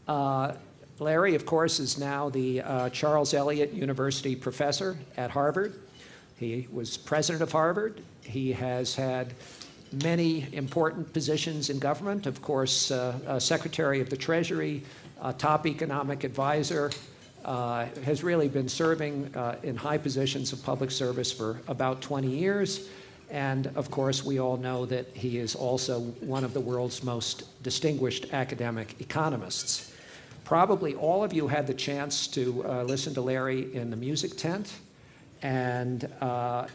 Larry, of course, is now the Charles Elliot University professor at Harvard. He was president of Harvard. He has had many important positions in government, of course, Secretary of the Treasury, top economic advisor, has really been serving in high positions of public service for about 20 years. And of course, we all know that he is also one of the world's most distinguished academic economists. Probably all of you had the chance to listen to Larry in the music tent, and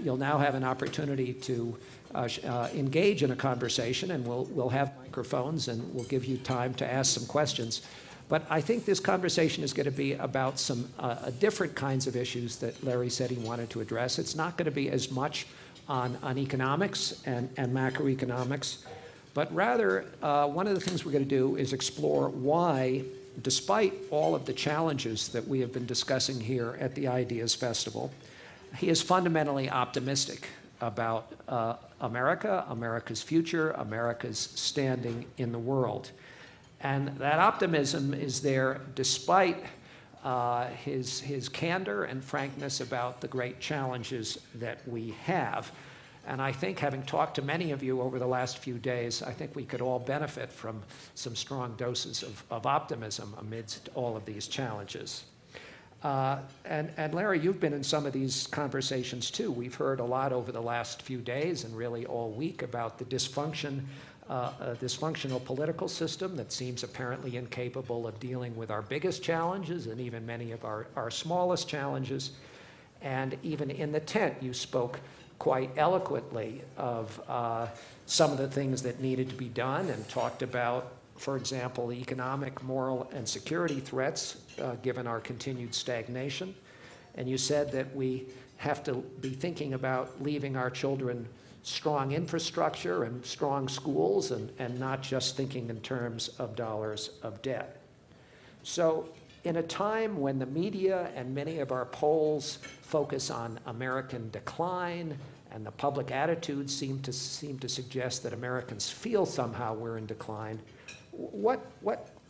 you'll now have an opportunity to engage in a conversation, and we'll have microphones and we'll give you time to ask some questions. But I think this conversation is going to be about some different kinds of issues that Larry said he wanted to address. It's not going to be as much on economics and macroeconomics, but rather one of the things we're going to do is explore why, despite all of the challenges that we have been discussing here at the Ideas Festival, he is fundamentally optimistic about America, America's future, America's standing in the world. And that optimism is there despite his candor and frankness about the great challenges that we have. And I think, having talked to many of you over the last few days, I think we could all benefit from some strong doses of optimism amidst all of these challenges. And Larry, you've been in some of these conversations too. We've heard a lot over the last few days and really all week about the dysfunctional political system that seems apparently incapable of dealing with our biggest challenges and even many of our smallest challenges. And even in the tent, you spoke quite eloquently of some of the things that needed to be done and talked about, for example, the economic, moral, and security threats given our continued stagnation. And you said that we have to be thinking about leaving our children strong infrastructure and strong schools and not just thinking in terms of dollars of debt. So in a time when the media and many of our polls focus on American decline and the public attitudes seem to suggest that Americans feel somehow we're in decline, what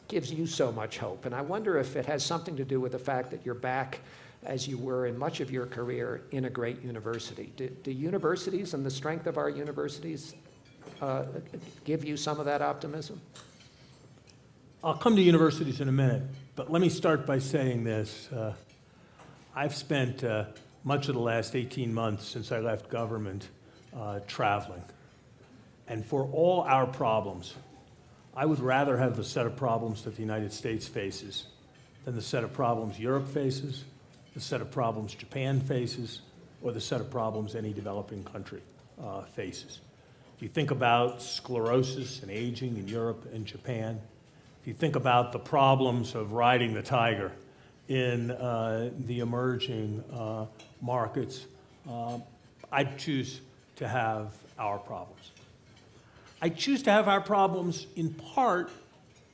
gives you so much hope? And I wonder if it has something to do with the fact that you're back, as you were in much of your career, in a great university. Do universities and the strength of our universities give you some of that optimism? I'll come to universities in a minute, but let me start by saying this. I've spent much of the last 18 months since I left government traveling. And for all our problems, I would rather have the set of problems that the United States faces than the set of problems Europe faces, the set of problems Japan faces, or the set of problems any developing country faces. If you think about sclerosis and aging in Europe and Japan, if you think about the problems of riding the tiger in the emerging markets, I'd choose to have our problems. I choose to have our problems in part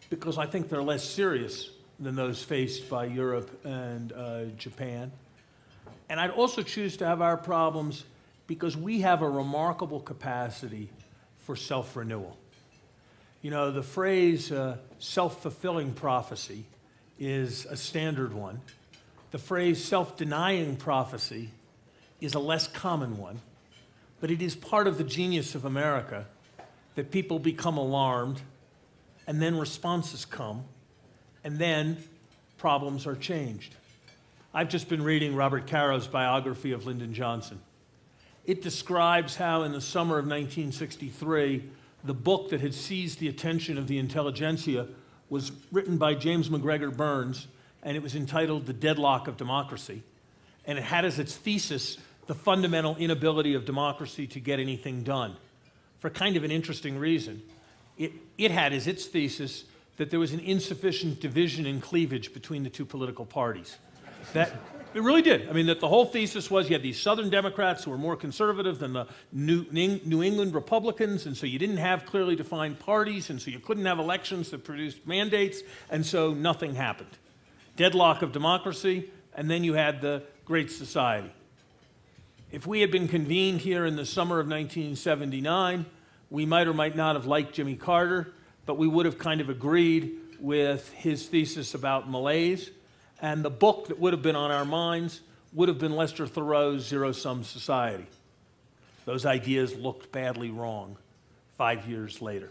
because I think they're less serious than those faced by Europe and Japan. And I'd also choose to have our problems because we have a remarkable capacity for self-renewal. You know, the phrase self-fulfilling prophecy is a standard one. The phrase self-denying prophecy is a less common one, but it is part of the genius of America that people become alarmed, and then responses come, and then problems are changed. I've just been reading Robert Caro's biography of Lyndon Johnson. It describes how in the summer of 1963, the book that had seized the attention of the intelligentsia was written by James McGregor Burns, and it was entitled The Deadlock of Democracy. And it had as its thesis the fundamental inability of democracy to get anything done. For kind of an interesting reason. It had as its thesis that there was an insufficient division and cleavage between the two political parties. That it really did. I mean, that the whole thesis was you had these Southern Democrats who were more conservative than the New England Republicans, and so you didn't have clearly defined parties, and so you couldn't have elections that produced mandates, and so nothing happened. Deadlock of democracy, and then you had the Great Society. If we had been convened here in the summer of 1979, we might or might not have liked Jimmy Carter, but we would have kind of agreed with his thesis about malaise, and the book that would have been on our minds would have been Lester Thoreau's Zero-Sum Society. Those ideas looked badly wrong 5 years later.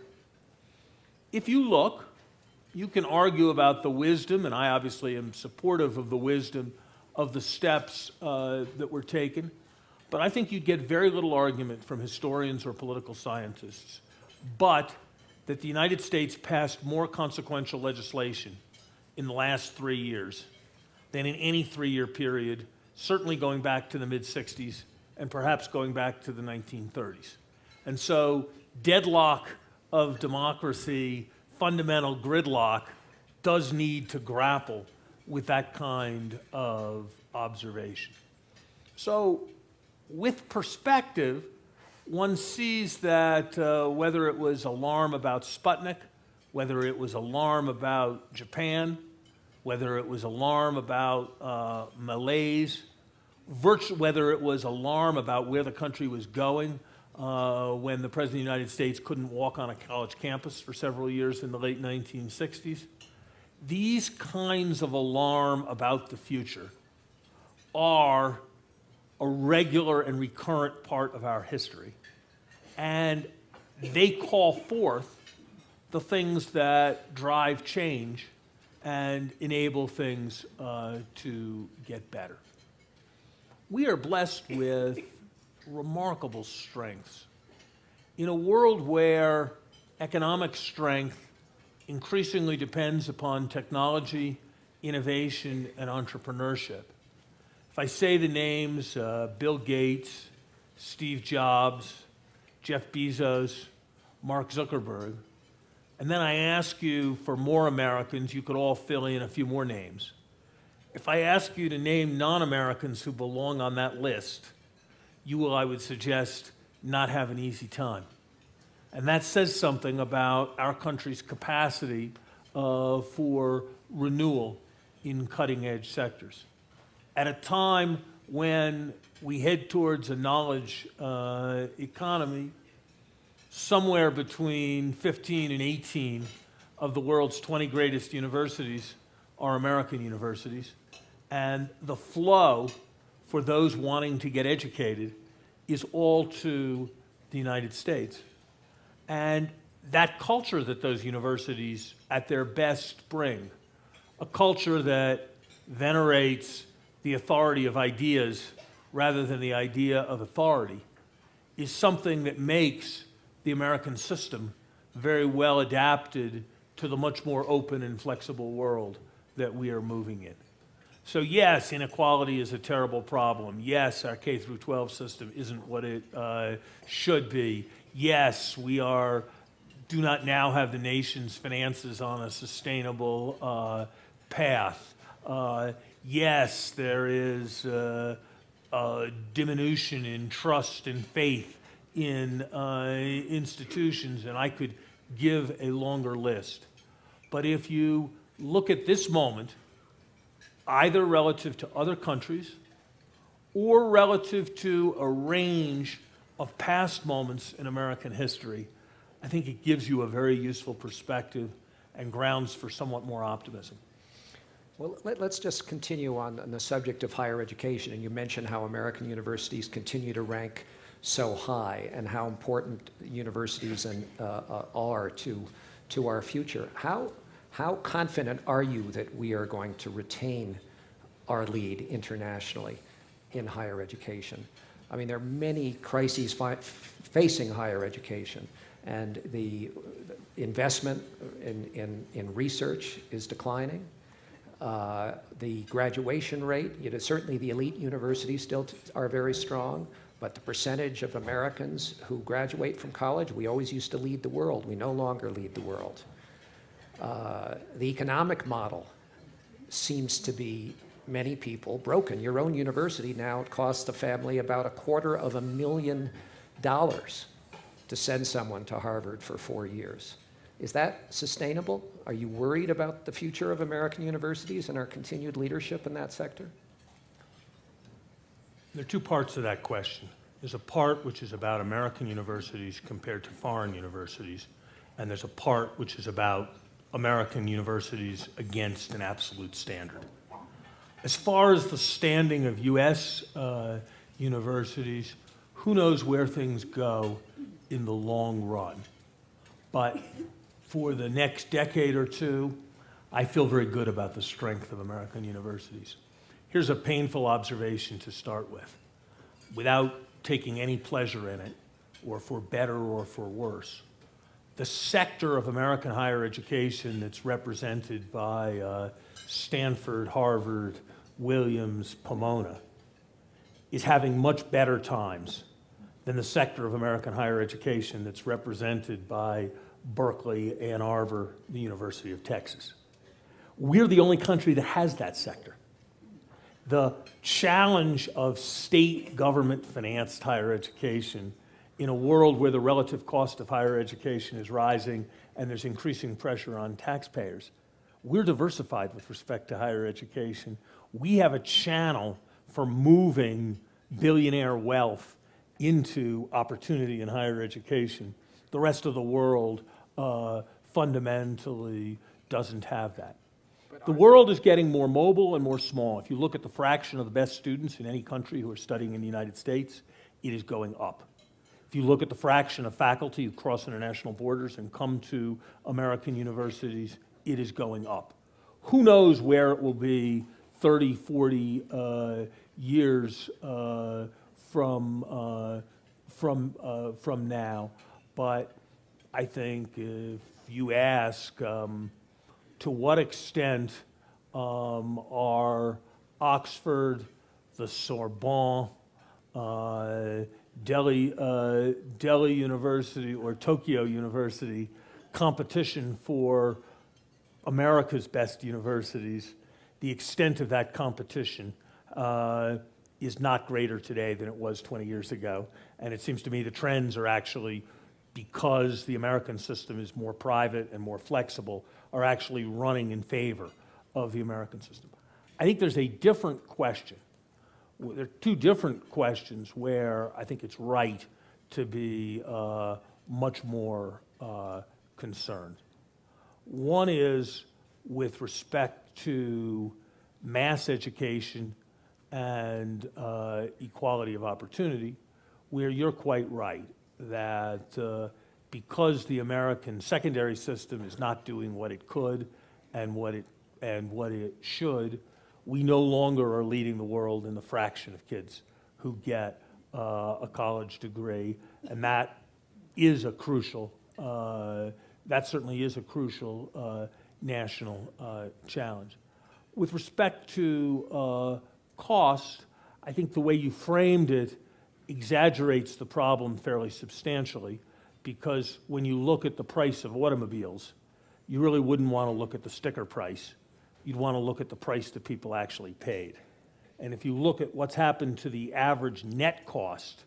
If you look, you can argue about the wisdom, and I obviously am supportive of the wisdom of the steps that were taken, but I think you'd get very little argument from historians or political scientists, but that the United States passed more consequential legislation in the last 3 years than in any 3-year period, certainly going back to the mid-60s and perhaps going back to the 1930s. And so deadlock of democracy, fundamental gridlock, does need to grapple with that kind of observation. So with perspective, one sees that whether it was alarm about Sputnik, whether it was alarm about Japan, whether it was alarm about malaise, whether it was alarm about where the country was going when the President of the United States couldn't walk on a college campus for several years in the late 1960s, these kinds of alarm about the future are a regular and recurrent part of our history. And they call forth the things that drive change and enable things to get better. We are blessed with remarkable strengths. In a world where economic strength increasingly depends upon technology, innovation, and entrepreneurship, if I say the names Bill Gates, Steve Jobs, Jeff Bezos, Mark Zuckerberg, and then I ask you for more Americans, you could all fill in a few more names. If I ask you to name non-Americans who belong on that list, you will, I would suggest, not have an easy time. And that says something about our country's capacity for renewal in cutting-edge sectors. At a time when we head towards a knowledge economy, somewhere between 15 and 18 of the world's 20 greatest universities are American universities, and the flow for those wanting to get educated is all to the United States. And that culture that those universities at their best bring, a culture that venerates the authority of ideas rather than the idea of authority, is something that makes the American system very well adapted to the much more open and flexible world that we are moving in. So yes, inequality is a terrible problem. Yes, our K through 12 system isn't what it should be. Yes, we do not now have the nation's finances on a sustainable path. Yes, there is a diminution in trust and faith in institutions, and I could give a longer list. But if you look at this moment, either relative to other countries or relative to a range of past moments in American history, I think it gives you a very useful perspective and grounds for somewhat more optimism. Well, let's just continue on the subject of higher education. And you mentioned how American universities continue to rank so high and how important universities are to our future. How confident are you that we are going to retain our lead internationally in higher education? I mean, there are many crises facing higher education, and the investment in research is declining. The graduation rate, certainly the elite universities still are very strong, but the percentage of Americans who graduate from college, we always used to lead the world. We no longer lead the world. The economic model seems to be, many people, broken. Your own university now, it costs the family about $250,000 to send someone to Harvard for 4 years. Is that sustainable? Are you worried about the future of American universities and our continued leadership in that sector? There are two parts to that question. There's a part which is about American universities compared to foreign universities, and there's a part which is about American universities against an absolute standard. As far as the standing of U.S. Universities, who knows where things go in the long run. But for the next decade or two, I feel very good about the strength of American universities. Here's a painful observation to start with, without taking any pleasure in it, or for better or for worse. The sector of American higher education that's represented by Stanford, Harvard, Williams, Pomona, is having much better times than the sector of American higher education that's represented by Berkeley, Ann Arbor, the University of Texas. We're the only country that has that sector. The challenge of state government-financed higher education in a world where the relative cost of higher education is rising and there's increasing pressure on taxpayers, we're diversified with respect to higher education. We have a channel for moving billionaire wealth into opportunity in higher education. The rest of the world fundamentally doesn't have that. The world is getting more mobile and more small. If you look at the fraction of the best students in any country who are studying in the United States, it is going up. If you look at the fraction of faculty who cross international borders and come to American universities, it is going up. Who knows where it will be 30, 40 years from now, but I think if you ask to what extent are Oxford, the Sorbonne, Delhi University, or Tokyo University competition for America's best universities, the extent of that competition is not greater today than it was 20 years ago. And it seems to me the trends are actually, because the American system is more private and more flexible, are actually running in favor of the American system. I think there's a different question. There are two different questions where I think it's right to be much more concerned. One is with respect to mass education and equality of opportunity, where you're quite right that because the American secondary system is not doing what it could and what it should, we no longer are leading the world in the fraction of kids who get a college degree, and that is a crucial, that certainly is a crucial national challenge. With respect to cost, I think the way you framed it exaggerates the problem fairly substantially, because when you look at the price of automobiles, you really wouldn't want to look at the sticker price. You'd want to look at the price that people actually paid. And if you look at what's happened to the average net cost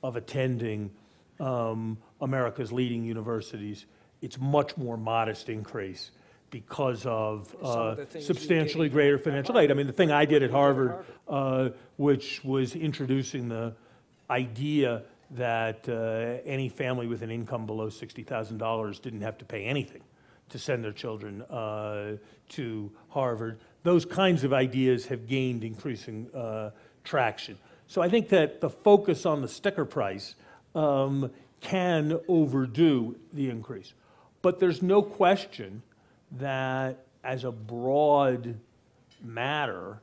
of attending America's leading universities, it's much more modest increase because of substantially greater financial aid. I mean, the thing I did at Harvard, which was introducing the idea that any family with an income below $60,000 didn't have to pay anything to send their children to Harvard. Those kinds of ideas have gained increasing traction. So I think that the focus on the sticker price can overdo the increase. But there's no question that as a broad matter,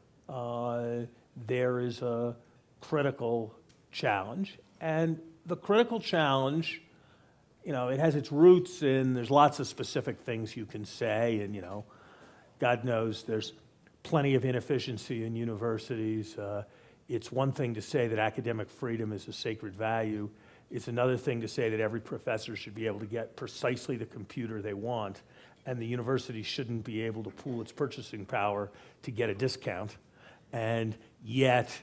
there is a critical challenge. And the critical challenge, you know, it has its roots in, there's lots of specific things you can say, and, you know, God knows there's plenty of inefficiency in universities. It's one thing to say that academic freedom is a sacred value. It's another thing to say that every professor should be able to get precisely the computer they want, and the university shouldn't be able to pool its purchasing power to get a discount. And yet,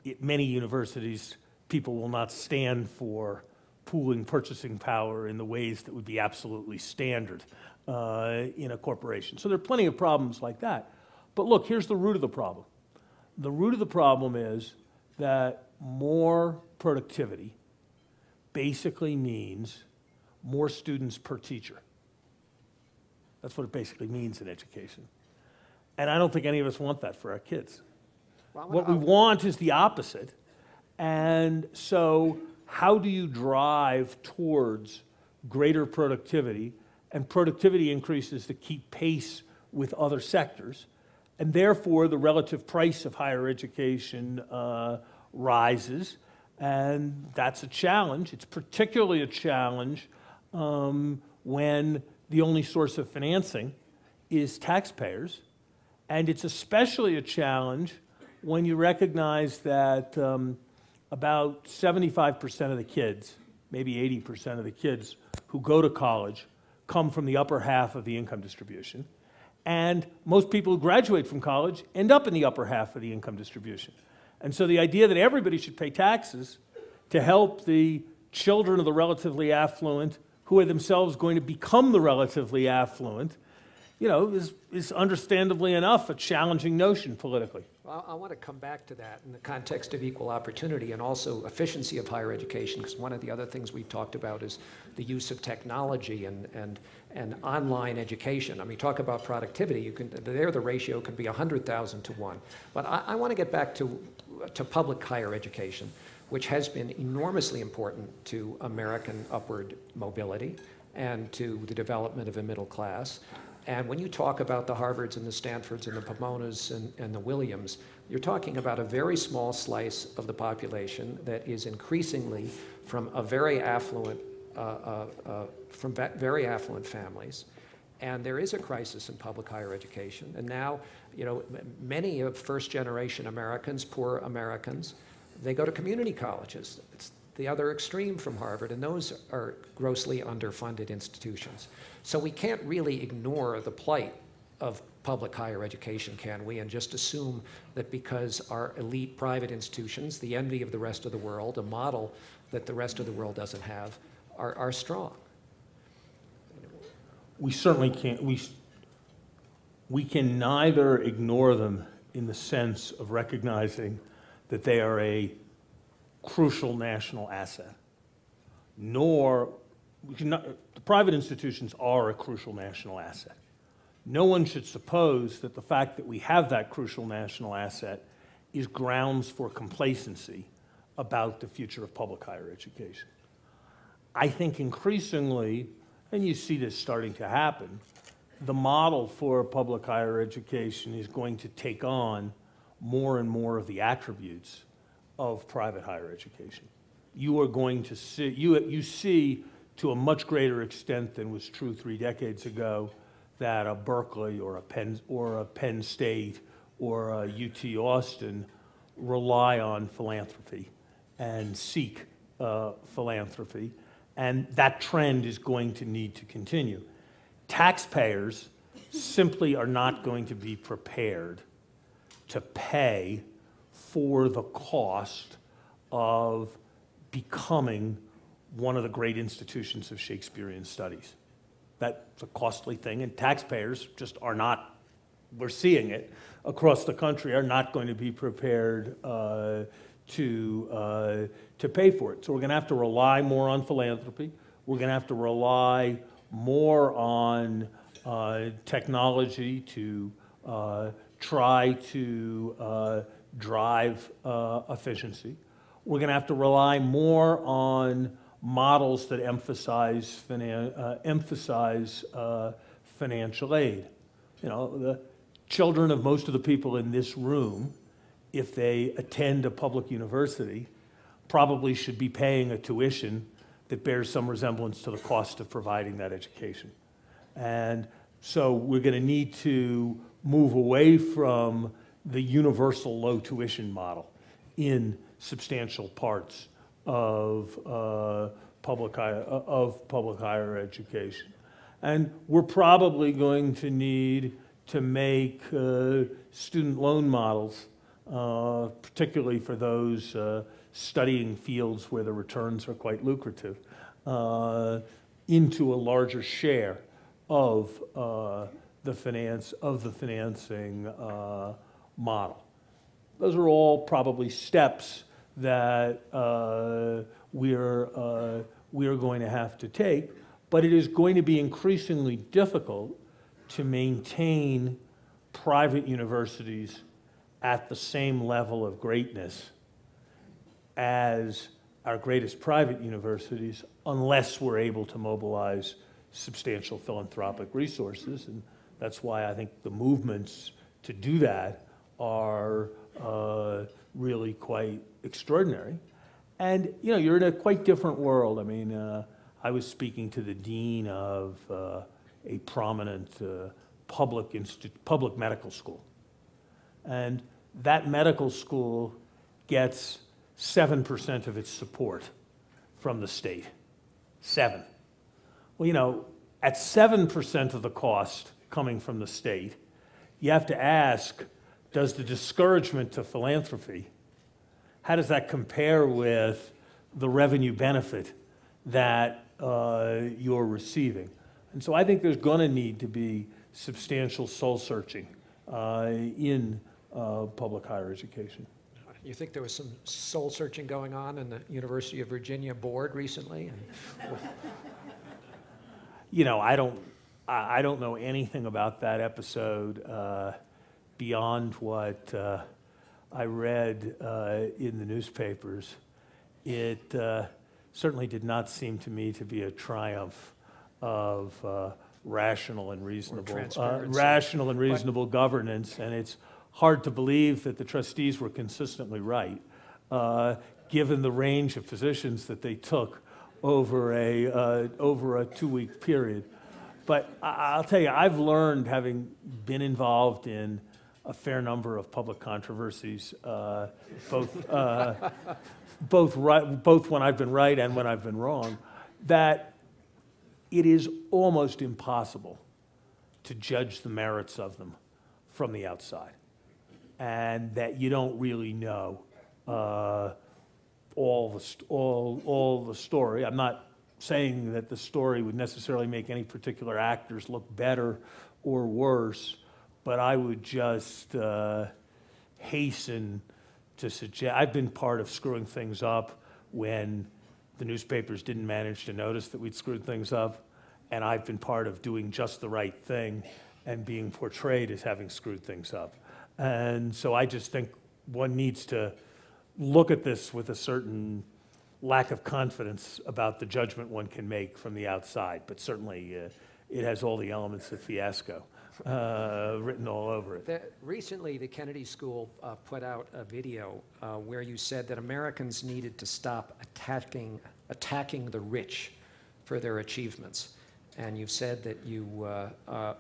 at many universities, people will not stand for pooling purchasing power in the ways that would be absolutely standard in a corporation. So there are plenty of problems like that. But look, here's the root of the problem. The root of the problem is that more productivity basically means more students per teacher. That's what it basically means in education. And I don't think any of us want that for our kids. Well, What we want is the opposite. And so how do you drive towards greater productivity? And productivity increases to keep pace with other sectors. And therefore, the relative price of higher education rises. And that's a challenge. It's particularly a challenge when the only source of financing is taxpayers. And it's especially a challenge when you recognize that about 75% of the kids, maybe 80% of the kids who go to college come from the upper half of the income distribution. And most people who graduate from college end up in the upper half of the income distribution. And so the idea that everybody should pay taxes to help the children of the relatively affluent, who are themselves going to become the relatively affluent, you know, is understandably enough a challenging notion politically. Well, I want to come back to that in the context of equal opportunity and also efficiency of higher education, because one of the other things we've talked about is the use of technology and online education. I mean, talk about productivity. There the ratio can be 100,000 to 1. But I want to get back to public higher education, which has been enormously important to American upward mobility and to the development of a middle class. And when you talk about the Harvards and the Stanfords and the Pomonas and the Williams, you're talking about a very small slice of the population that is increasingly from a very affluent, very affluent families. And there is a crisis in public higher education. And now, you know, many of first-generation Americans, poor Americans, they go to community colleges. It's the other extreme from Harvard, and those are grossly underfunded institutions. So we can't really ignore the plight of public higher education, can we, and just assume that because our elite private institutions, the envy of the rest of the world, a model that the rest of the world doesn't have, are strong. We certainly can't. We can neither ignore them in the sense of recognizing that they are a crucial national asset, nor the private institutions are a crucial national asset. No one should suppose that the fact that we have that crucial national asset is grounds for complacency about the future of public higher education. I think increasingly, and you see this starting to happen, the model for public higher education is going to take on more and more of the attributes of private higher education. You are going to see, you see to a much greater extent than was true 3 decades ago that a Berkeley or a Penn State or a UT Austin rely on philanthropy and seek philanthropy, and that trend is going to need to continue. Taxpayers simply are not going to be prepared to pay for the cost of becoming one of the great institutions of Shakespearean studies. That's a costly thing, and taxpayers just are not, we're seeing it across the country, are not going to be prepared to pay for it. So we're going to have to rely more on philanthropy. We're going to have to rely more on technology to try to drive efficiency. We're going to have to rely more on models that emphasize financial aid. You know, the children of most of the people in this room, if they attend a public university, probably should be paying a tuition that bears some resemblance to the cost of providing that education. And so we're going to need to move away from the universal low tuition model in substantial parts of public higher education. And we're probably going to need to make student loan models, particularly for those studying fields where the returns are quite lucrative, into a larger share of the financing model. Those are all probably steps that we are going to have to take, but it is going to be increasingly difficult to maintain private universities at the same level of greatness as our greatest private universities unless we're able to mobilize substantial philanthropic resources. And that's why I think the movements to do that are really quite extraordinary. And you're in a quite different world. I mean, I was speaking to the dean of a prominent public medical school. And that medical school gets 7% of its support from the state. 7. Well, at 7% of the cost coming from the state, you have to ask, does the discouragement to philanthropy, how does that compare with the revenue benefit that you're receiving? And so I think there's going to need to be substantial soul searching in public higher education. You think there was some soul searching going on in the University of Virginia board recently? I don't know anything about that episode beyond what I read in the newspapers. It certainly did not seem to me to be a triumph of rational and reasonable governance, and it's hard to believe that the trustees were consistently right, given the range of positions that they took over a 2-week period. But I'll tell you, I've learned, having been involved in a fair number of public controversies, both when I've been right and when I've been wrong, that it is almost impossible to judge the merits of them from the outside, and that you don't really know all the story. I'm not saying that the story would necessarily make any particular actors look better or worse, but I would just hasten to suggest, I've been part of screwing things up when the newspapers didn't manage to notice that we'd screwed things up, and I've been part of doing just the right thing and being portrayed as having screwed things up. And so I just think one needs to look at this with a certain lack of confidence about the judgment one can make from the outside, but certainly it has all the elements of fiasco written all over it. Recently, the Kennedy School put out a video where you said that Americans needed to stop attacking the rich for their achievements. And you've said that you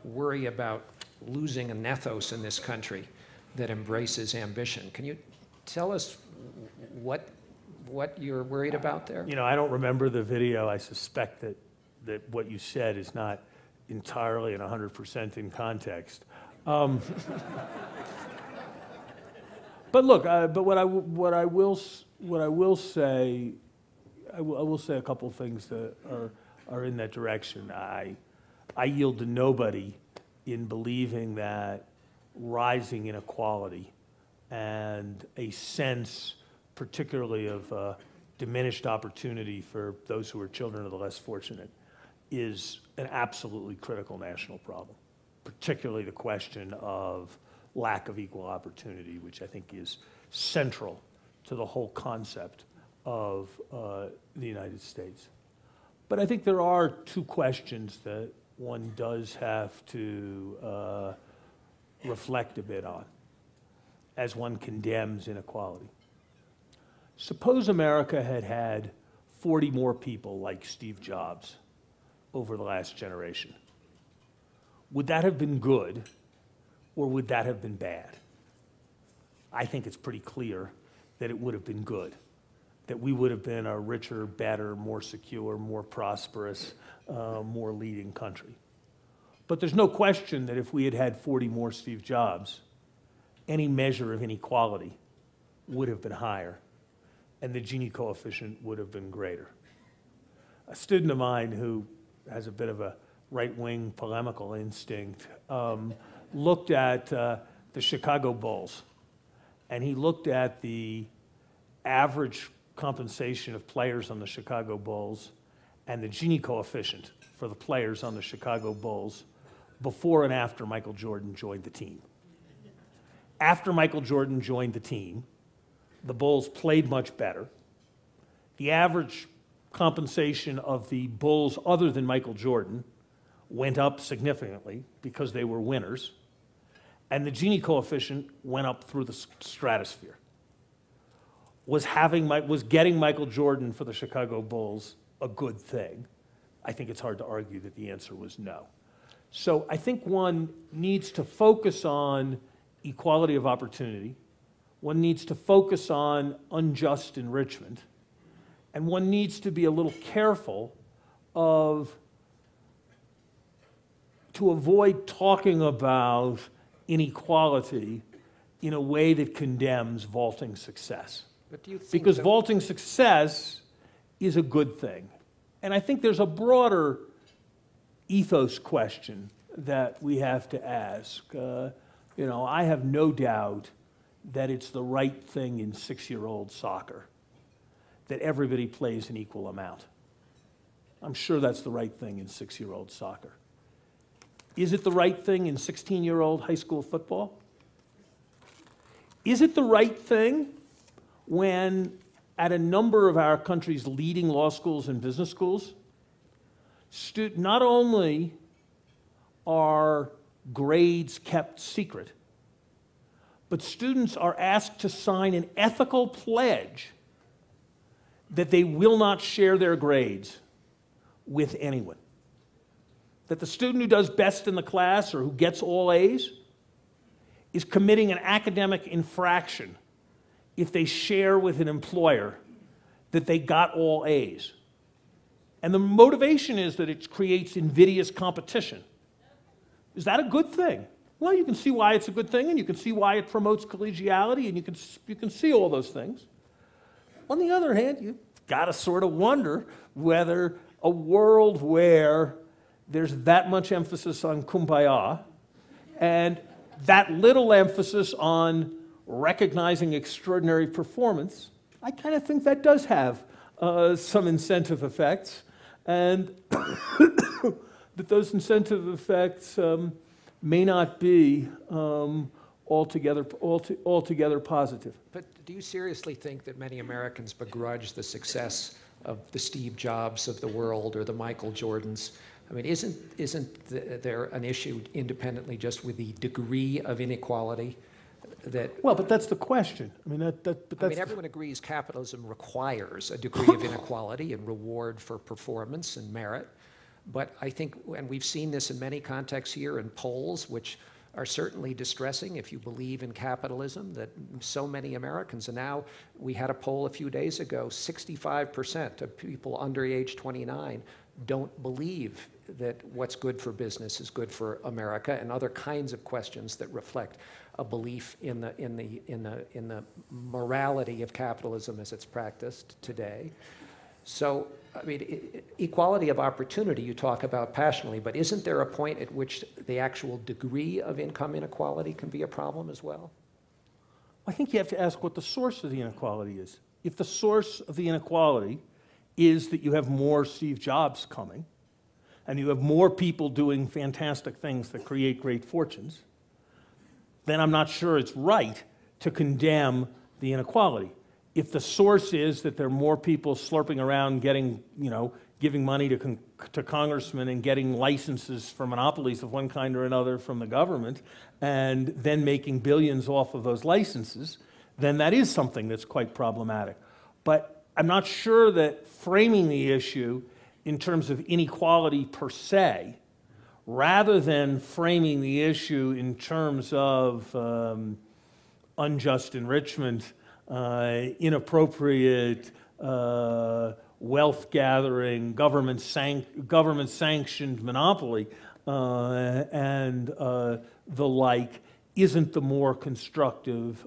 worry about losing an ethos in this country that embraces ambition. Can you tell us what you're worried about there? I don't remember the video. I suspect that what you said is not entirely and 100% in context. But look, but what I will say, I will say a couple things that are in that direction. I yield to nobody in believing that rising inequality and a sense, particularly of diminished opportunity for those who are children of the less fortunate, is an absolutely critical national problem, particularly the question of lack of equal opportunity, which I think is central to the whole concept of the United States. But I think there are two questions that one does have to reflect a bit on as one condemns inequality. Suppose America had had 40 more people like Steve Jobs over the last generation. Would that have been good, or would that have been bad? I think it's pretty clear that it would have been good, that we would have been a richer, better, more secure, more prosperous, more leading country. But there's no question that if we had had 40 more Steve Jobs, any measure of inequality would have been higher, and the Gini coefficient would have been greater. A student of mine who has a bit of a right-wing polemical instinct looked at the Chicago Bulls, and he looked at the average compensation of players on the Chicago Bulls and the Gini coefficient for the players on the Chicago Bulls before and after Michael Jordan joined the team. After Michael Jordan joined the team, the Bulls played much better. The average compensation of the Bulls, other than Michael Jordan, went up significantly because they were winners, and the Gini coefficient went up through the stratosphere. Was getting Michael Jordan for the Chicago Bulls a good thing? I think it's hard to argue that the answer was no. So I think one needs to focus on equality of opportunity. One needs to focus on unjust enrichment. And one needs to be a little careful to avoid talking about inequality in a way that condemns vaulting success. But do you think because vaulting success is a good thing. And I think there's a broader ethos question that we have to ask. I have no doubt that it's the right thing in 6-year-old soccer that everybody plays an equal amount. I'm sure that's the right thing in 6-year-old soccer. Is it the right thing in 16-year-old high school football? Is it the right thing when at a number of our country's leading law schools and business schools, not only are grades kept secret, but students are asked to sign an ethical pledge that they will not share their grades with anyone? That the student who does best in the class or who gets all A's is committing an academic infraction if they share with an employer that they got all A's. And the motivation is that it creates invidious competition. Is that a good thing? Well, you can see why it's a good thing, and you can see why it promotes collegiality, and you can see all those things. On the other hand, you've got to sort of wonder whether a world where there's that much emphasis on kumbaya and that little emphasis on recognizing extraordinary performance, I kind of think that does have some incentive effects, and that those incentive effects may not be altogether positive. But do you seriously think that many Americans begrudge the success of the Steve Jobs of the world or the Michael Jordans? I mean, isn't there an issue independently just with the degree of inequality that? Well, but that's the question. I mean, everyone agrees capitalism requires a degree of inequality and reward for performance and merit. But I think, and we've seen this in many contexts here in polls, which are certainly distressing if you believe in capitalism, that so many Americans, and now we had a poll a few days ago, 65% of people under age 29 don't believe that what's good for business is good for America, and other kinds of questions that reflect a belief in the morality of capitalism as it's practiced today. So, I mean, equality of opportunity you talk about passionately, but isn't there a point at which the actual degree of income inequality can be a problem as well? I think you have to ask what the source of the inequality is. If the source of the inequality is that you have more Steve Jobs coming, and you have more people doing fantastic things that create great fortunes, then I'm not sure it's right to condemn the inequality. If the source is that there are more people slurping around getting, giving money to congressmen and getting licenses for monopolies of one kind or another from the government, and then making billions off of those licenses, then that is something that's quite problematic. But I'm not sure that framing the issue in terms of inequality per se, rather than framing the issue in terms of unjust enrichment, inappropriate wealth gathering, government-sanctioned monopoly, and the like, isn't the more constructive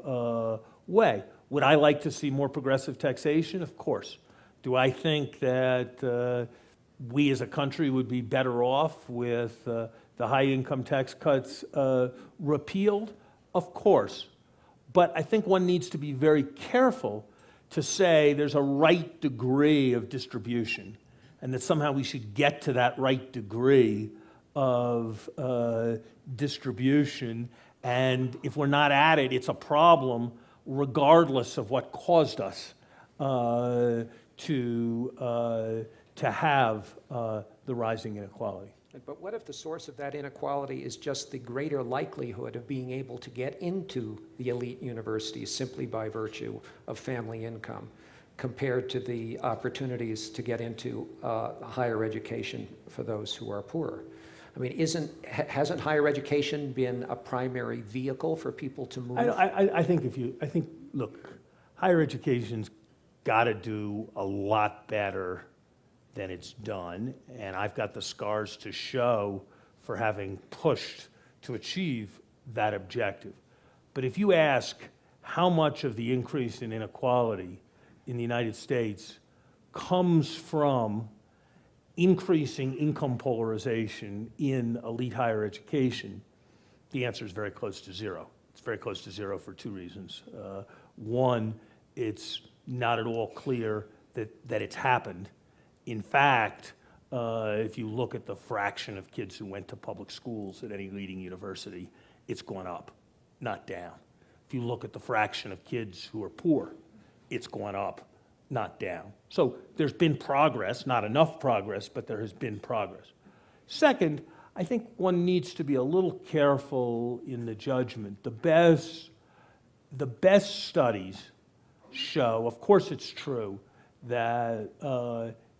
way. Would I like to see more progressive taxation? Of course. Do I think that we as a country would be better off with the high-income tax cuts repealed? Of course. But I think one needs to be very careful to say there's a right degree of distribution, and that somehow we should get to that right degree of distribution, and if we're not at it, it's a problem regardless of what caused us to have the rising inequality. But what if the source of that inequality is just the greater likelihood of being able to get into the elite universities simply by virtue of family income, compared to the opportunities to get into higher education for those who are poorer? I mean, hasn't higher education been a primary vehicle for people to move? I think, look, higher education's got to do a lot better than it's done, and I've got the scars to show for having pushed to achieve that objective. But if you ask how much of the increase in inequality in the United States comes from increasing income polarization in elite higher education, the answer is very close to zero. It's very close to zero for two reasons. One, it's not at all clear that it's happened. In fact, if you look at the fraction of kids who went to public schools at any leading university, it's gone up, not down. If you look at the fraction of kids who are poor, it's gone up, not down. So there's been progress, not enough progress, but there has been progress. Second, I think one needs to be a little careful in the judgment. The best studies show, of course it's true, that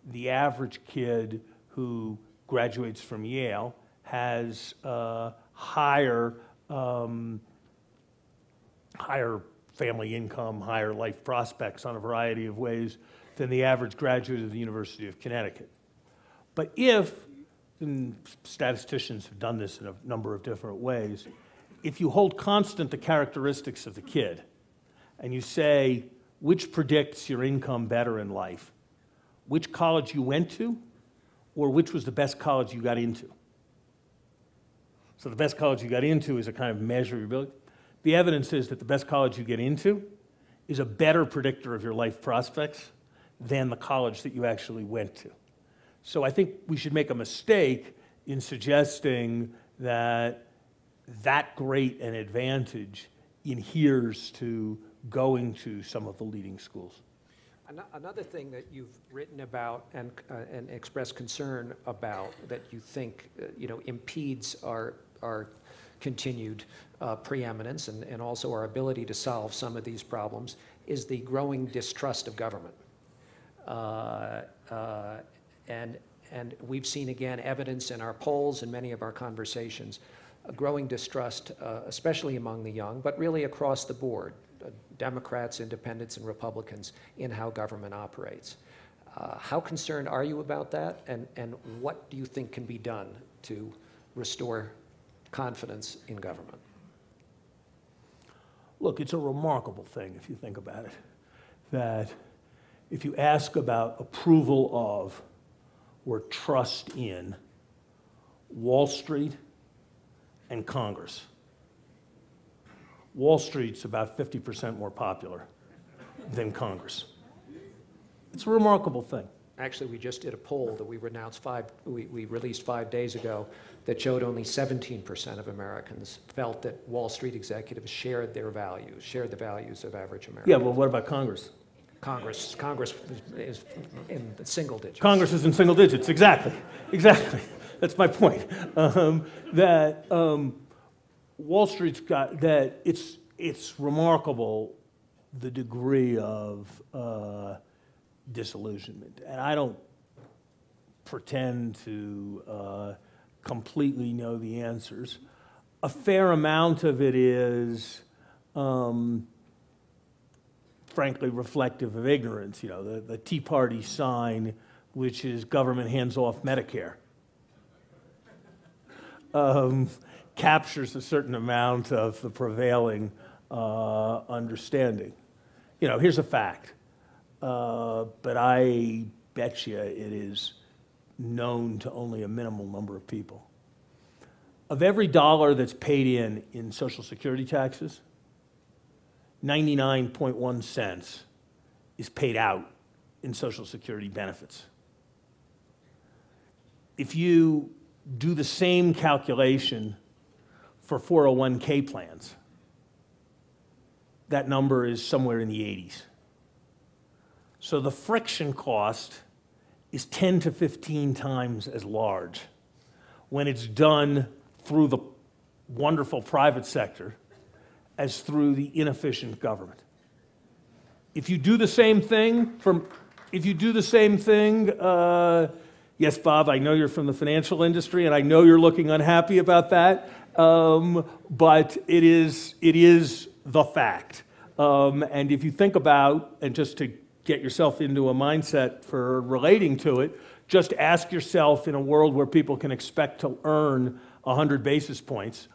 the average kid who graduates from Yale has higher family income, higher life prospects on a variety of ways than the average graduate of the University of Connecticut. But if, and statisticians have done this in a number of different ways, if you hold constant the characteristics of the kid and you say, which predicts your income better in life? Which college you went to, or which was the best college you got into? So the best college you got into is a kind of measure of your ability. The evidence is that the best college you get into is a better predictor of your life prospects than the college that you actually went to. So I think we should make a mistake in suggesting that that great an advantage adheres to going to some of the leading schools. Another thing that you've written about and expressed concern about that you think impedes our continued preeminence and also our ability to solve some of these problems is the growing distrust of government. And we've seen, again, evidence in our polls and many of our conversations, a growing distrust, especially among the young, but really across the board, Democrats, independents, and Republicans, in how government operates. How concerned are you about that, and what do you think can be done to restore confidence in government? Look, it's a remarkable thing, if you think about it, that if you ask about approval of or trust in Wall Street and Congress, Wall Street's about 50% more popular than Congress. It's a remarkable thing. Actually, we just did a poll that we released 5 days ago that showed only 17% of Americans felt that Wall Street executives shared the values of average Americans. Yeah, well, what about Congress? Congress is in the single digits. Congress is in single digits, exactly. That's my point. Wall Street's got that. It's remarkable the degree of disillusionment, and I don't pretend to completely know the answers. A fair amount of it is, frankly, reflective of ignorance. You know, the Tea Party sign, which is government hands off Medicare, captures a certain amount of the prevailing understanding. You know, here's a fact, but I bet you it is known to only a minimal number of people. Of every dollar that's paid in Social Security taxes, 99.1 cents is paid out in Social Security benefits. If you do the same calculation for 401k plans. That number is somewhere in the 80s. So the friction cost is 10 to 15 times as large when it's done through the wonderful private sector as through the inefficient government. If you do the same thing, yes, Bob, I know you're from the financial industry, and I know you're looking unhappy about that, but it is the fact. And if you think about, and just to get yourself into a mindset for relating to it, just ask yourself, in a world where people can expect to earn 600 basis points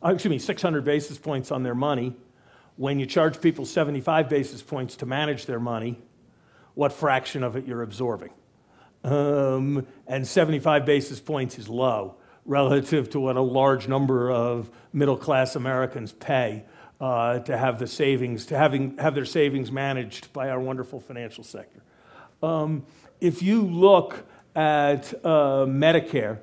on their money, when you charge people 75 basis points to manage their money, what fraction of it you're absorbing. And 75 basis points is low relative to what a large number of middle-class Americans pay to have the savings, have their savings managed by our wonderful financial sector. If you look at Medicare,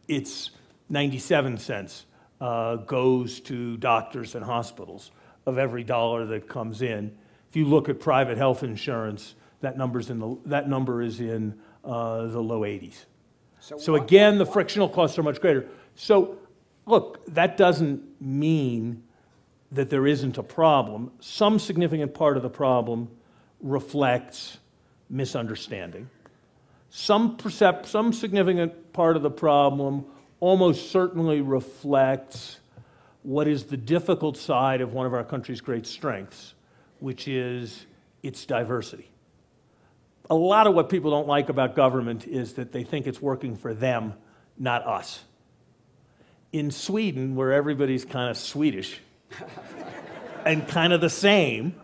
it's 97 cents goes to doctors and hospitals of every dollar that comes in. If you look at private health insurance, that number is in the low 80s. So again, the frictional costs are much greater. So look, that doesn't mean that there isn't a problem. Some significant part of the problem reflects misunderstanding. Some significant part of the problem almost certainly reflects what is the difficult side of one of our country's great strengths, which is its diversity. A lot of what people don't like about government is that they think it's working for them, not us. In Sweden, where everybody's kind of Swedish and kind of the same,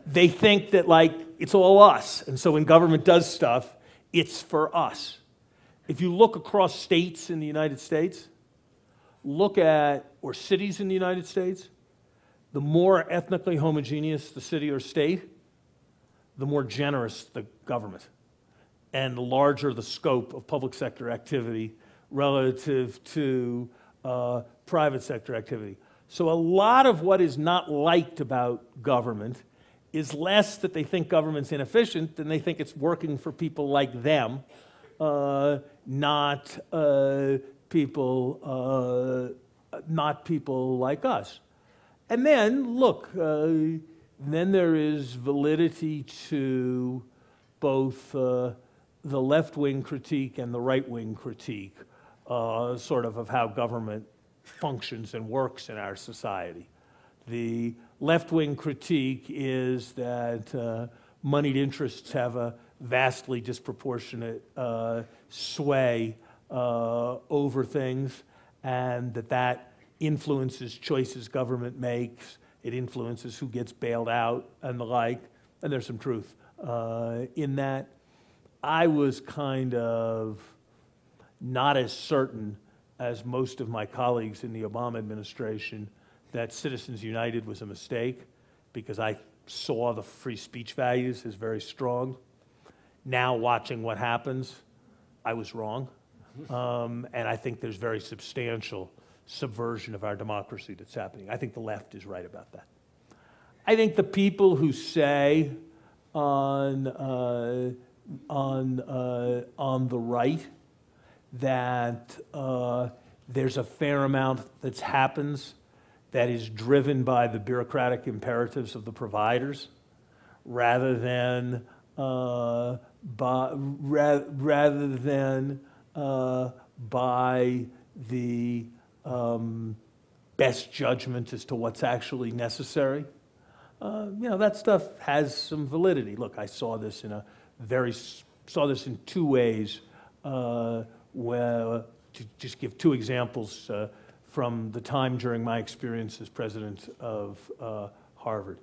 they think that, like, it's all us. And so when government does stuff, it's for us. If you look across states in the United States, or cities in the United States, the more ethnically homogeneous the city or state, the more generous the government, and the larger the scope of public sector activity relative to private sector activity. So a lot of what is not liked about government is less that they think government's inefficient than they think it's working for people like them, not people like us. And then, look, then there is validity to both the left-wing critique and the right-wing critique, sort of how government functions and works in our society. The left-wing critique is that moneyed interests have a vastly disproportionate sway over things, and that influences choices government makes. It influences who gets bailed out and the like, and there's some truth in that. I was kind of not as certain as most of my colleagues in the Obama administration that Citizens United was a mistake, because I saw the free speech values as very strong. Now, watching what happens, I was wrong. And I think there's very substantial subversion of our democracy that's happening. I think the left is right about that. I think the people who say on the right that there's a fair amount that happens that is driven by the bureaucratic imperatives of the providers, rather than by the best judgment as to what's actually necessary. That stuff has some validity. Look, I saw this in two ways. Where, to just give two examples from the time during my experience as president of Harvard.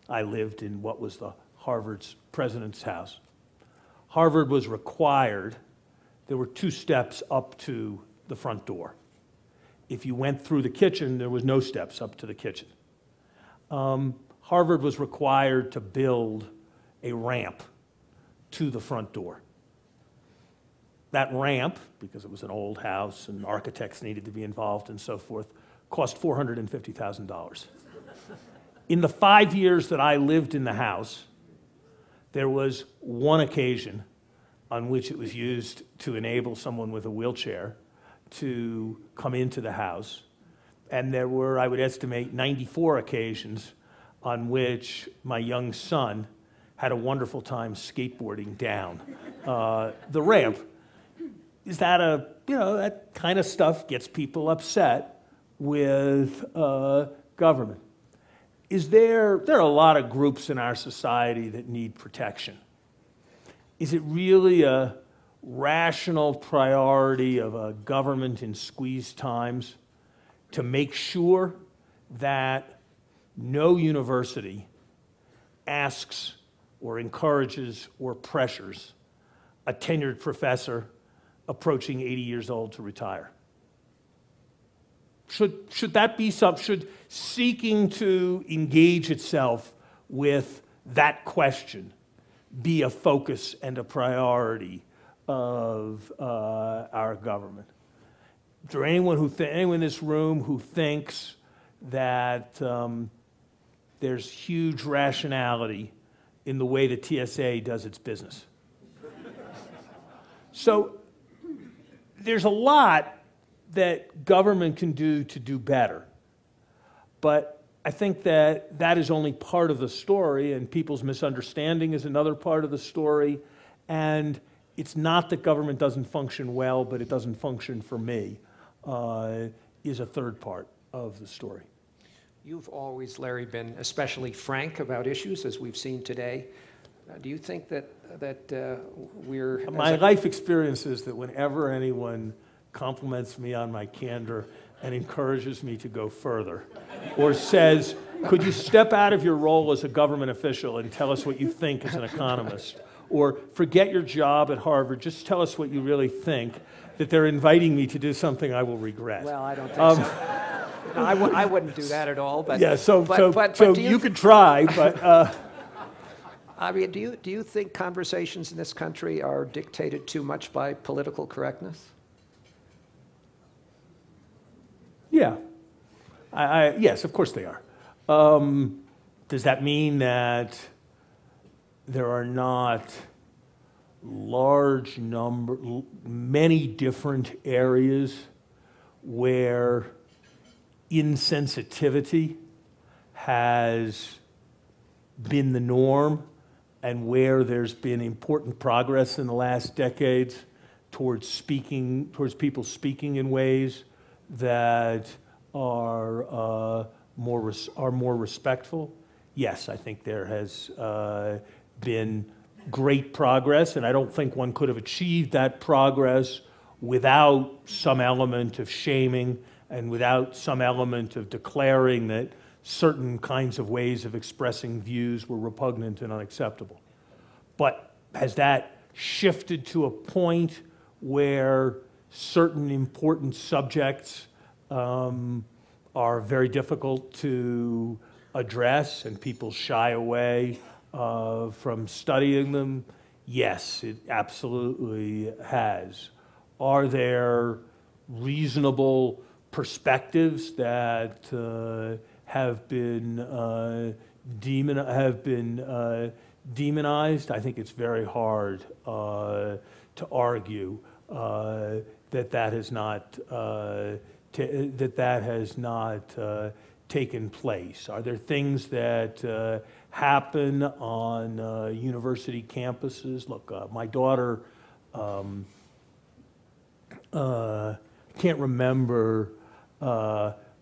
I lived in what was Harvard's president's house. Harvard was required. There were 2 steps up to the front door. If you went through the kitchen, there was no steps up to the kitchen. Harvard was required to build a ramp to the front door. that ramp, because it was an old house and architects needed to be involved and so forth, cost $450,000. In the 5 years that I lived in the house, there was one occasion on which it was used to enable someone with a wheelchair to come into the house. And there were, I would estimate, 94 occasions on which my young son had a wonderful time skateboarding down the ramp. Is that that kind of stuff gets people upset with government. There are a lot of groups in our society that need protection. Is it really a rational priority of a government in squeezed times to make sure that no university asks or encourages or pressures a tenured professor approaching 80 years old to retire? Should that be should seeking to engage itself with that question be a focus and a priority of our government? Is there anyone in this room who thinks that there's huge rationality in the way the TSA does its business? So there's a lot that government can do to do better. But I think that that is only part of the story, and people's misunderstanding is another part of the story. And it's not that government doesn't function well, but it doesn't function for me, is a third part of the story. You've always, Larry, been especially frank about issues, as we've seen today. Do you think that we're... My life experience is that whenever anyone compliments me on my candor and encourages me to go further, or says, could you step out of your role as a government official and tell us what you think as an economist, or forget your job at Harvard, just tell us what you really think, that they're inviting me to do something I will regret. Well, I don't think so. No, I wouldn't do that at all. But yeah, so you could try, but I mean, do you think conversations in this country are dictated too much by political correctness? Yeah. Yes, of course they are. Does that mean that there are not many different areas where insensitivity has been the norm and where there's been important progress in the last decades towards people speaking in ways that are more respectful? Yes, I think there has been great progress, and I don't think one could have achieved that progress without some element of shaming and without some element of declaring that certain kinds of ways of expressing views were repugnant and unacceptable. But has that shifted to a point where certain important subjects are very difficult to address and people shy away from studying them? Yes, it absolutely has. Are there reasonable perspectives that have been demonized? I think it's very hard to argue that has not taken place. Are there things that happen on university campuses? Look, my daughter can't remember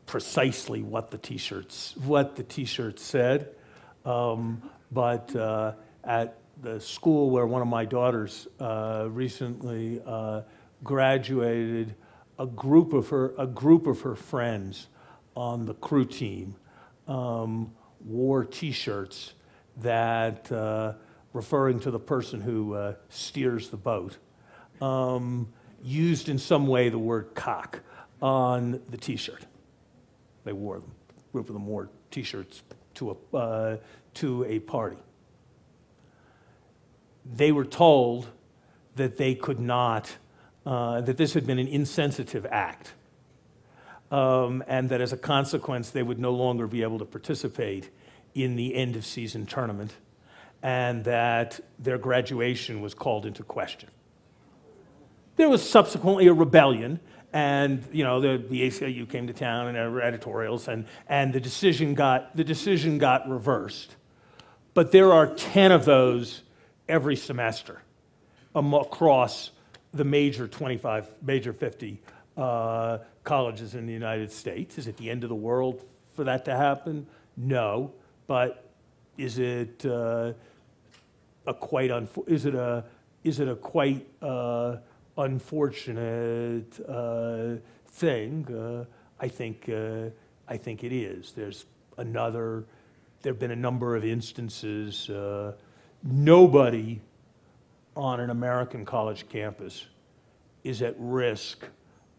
precisely what the T-shirts said, but at the school where one of my daughters recently graduated, a group of her friends on the crew team wore T-shirts that, referring to the person who steers the boat, used in some way the word cock on the T-shirt. They wore them. A group of them wore T-shirts to a party. They were told that they could not that this had been an insensitive act, and that as a consequence, they would no longer be able to participate in the end-of-season tournament, and that their graduation was called into question. There was subsequently a rebellion, and the ACLU came to town and there were editorials, and the decision got reversed. But there are 10 of those every semester across the major 50 colleges in the United States. Is it the end of the world for that to happen? No, but is it a quite unfortunate thing? I think it is. There have been a number of instances. Nobody on an American college campus is at risk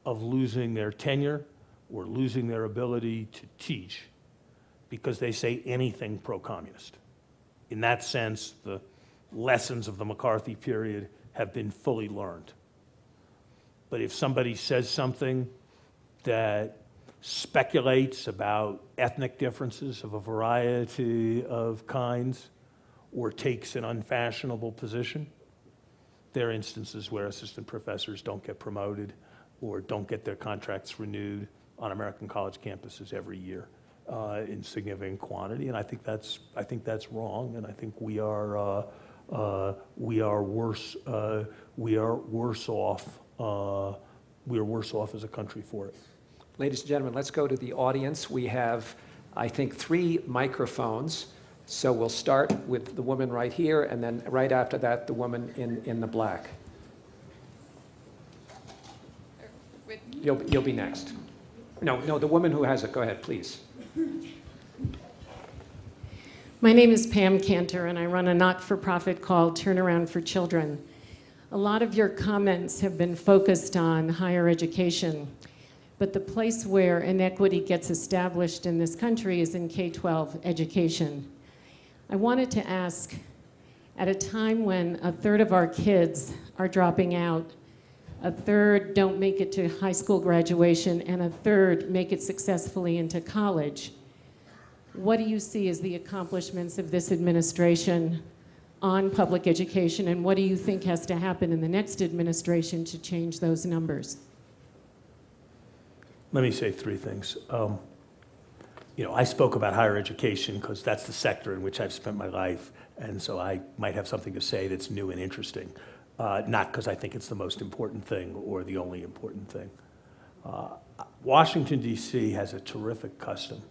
of losing their tenure or losing their ability to teach because they say anything pro-communist. In that sense, the lessons of the McCarthy period have been fully learned. But if somebody says something that speculates about ethnic differences of a variety of kinds or takes an unfashionable position, there are instances where assistant professors don't get promoted or don't get their contracts renewed on American college campuses every year in significant quantity, and I think that's wrong, and I think we are worse off as a country for it. Ladies and gentlemen, let's go to the audience. We have, I think, 3 microphones. So we'll start with the woman right here, and then right after that, the woman in the black. You'll be next. No, the woman who has it. Go ahead, please. My name is Pam Cantor, and I run a not-for-profit called Turnaround for Children. A lot of your comments have been focused on higher education, but the place where inequity gets established in this country is in K-12 education. I wanted to ask, at a time when 1/3 of our kids are dropping out, 1/3 don't make it to high school graduation, and 1/3 make it successfully into college, what do you see as the accomplishments of this administration on public education, and what do you think has to happen in the next administration to change those numbers? Let me say 3 things. I spoke about higher education because that's the sector in which I've spent my life, and so I might have something to say that's new and interesting, not because I think it's the most important thing or the only important thing. Washington, D.C. has a terrific custom,